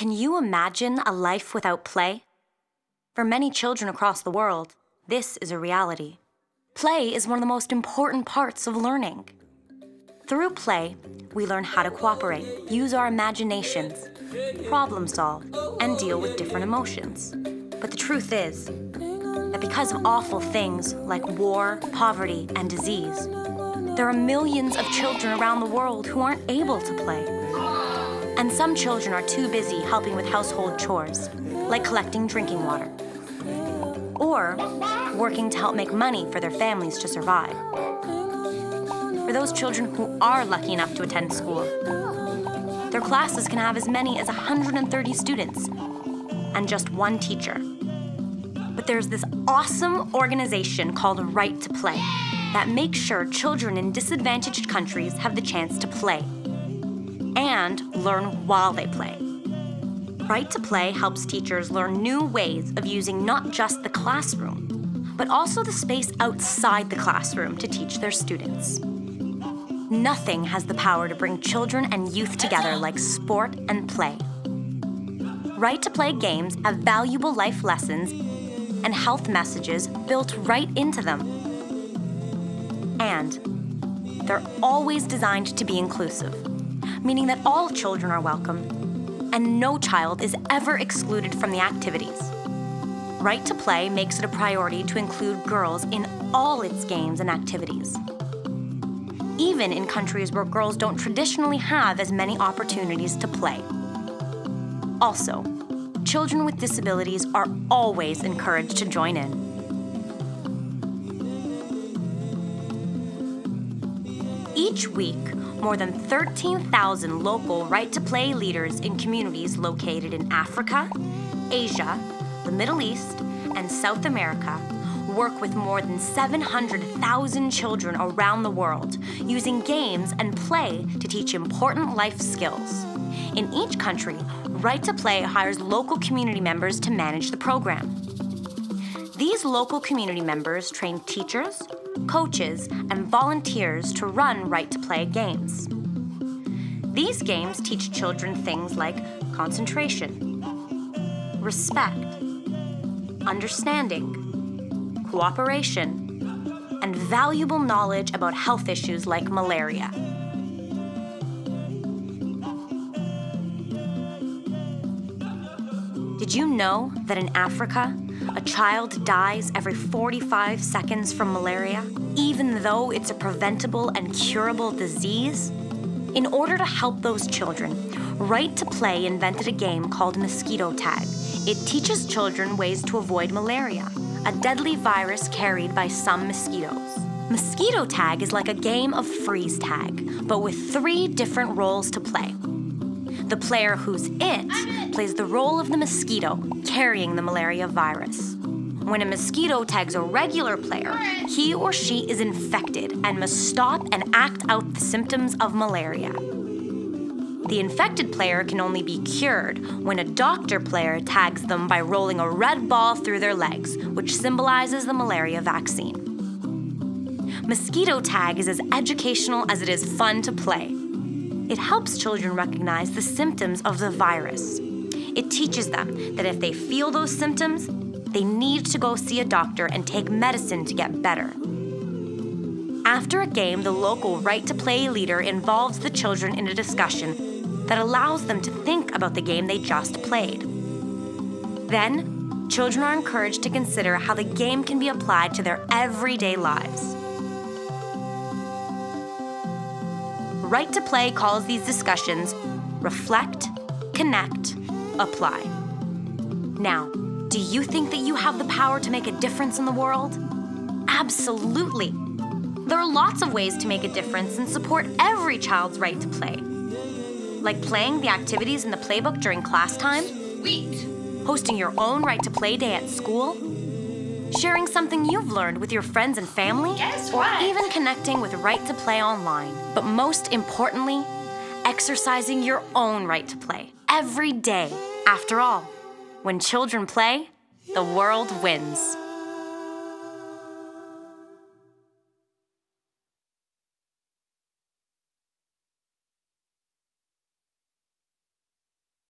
Can you imagine a life without play? For many children across the world, this is a reality. Play is one of the most important parts of learning. Through play, we learn how to cooperate, use our imaginations, problem solve, and deal with different emotions. But the truth is that because of awful things like war, poverty, and disease, there are millions of children around the world who aren't able to play. And some children are too busy helping with household chores, like collecting drinking water, or working to help make money for their families to survive. For those children who are lucky enough to attend school, their classes can have as many as 130 students and just one teacher. But there's this awesome organization called Right to Play that makes sure children in disadvantaged countries have the chance to play and learn while they play. Right to Play helps teachers learn new ways of using not just the classroom, but also the space outside the classroom to teach their students. Nothing has the power to bring children and youth together like sport and play. Right to Play games have valuable life lessons and health messages built right into them. And they're always designed to be inclusive, meaning that all children are welcome and no child is ever excluded from the activities. Right to Play makes it a priority to include girls in all its games and activities, even in countries where girls don't traditionally have as many opportunities to play. Also, children with disabilities are always encouraged to join in. Each week, more than 13,000 local Right to Play leaders in communities located in Africa, Asia, the Middle East, and South America work with more than 700,000 children around the world, using games and play to teach important life skills. In each country, Right to Play hires local community members to manage the program. These local community members train teachers, coaches, and volunteers to run Right to Play games. These games teach children things like concentration, respect, understanding, cooperation, and valuable knowledge about health issues like malaria. Did you know that in Africa, a child dies every 45 seconds from malaria, even though it's a preventable and curable disease? In order to help those children, Right to Play invented a game called Mosquito Tag. It teaches children ways to avoid malaria, a deadly virus carried by some mosquitoes. Mosquito Tag is like a game of freeze tag, but with 3 different roles to play. The player who's it plays the role of the mosquito carrying the malaria virus. When a mosquito tags a regular player, he or she is infected and must stop and act out the symptoms of malaria. The infected player can only be cured when a doctor player tags them by rolling a red ball through their legs, which symbolizes the malaria vaccine. Mosquito Tag is as educational as it is fun to play. It helps children recognize the symptoms of the virus. It teaches them that if they feel those symptoms, they need to go see a doctor and take medicine to get better. After a game, the local Right to Play leader involves the children in a discussion that allows them to think about the game they just played. Then, children are encouraged to consider how the game can be applied to their everyday lives. Right to Play calls these discussions reflect, connect, apply. Now, do you think that you have the power to make a difference in the world? Absolutely. There are lots of ways to make a difference and support every child's right to play. Like playing the activities in the playbook during class time, Sweet. hosting your own Right to Play day at school, sharing something you've learned with your friends and family, Guess or what? even connecting with Right to Play online. But most importantly, exercising your own right to play every day. After all, when children play, the world wins.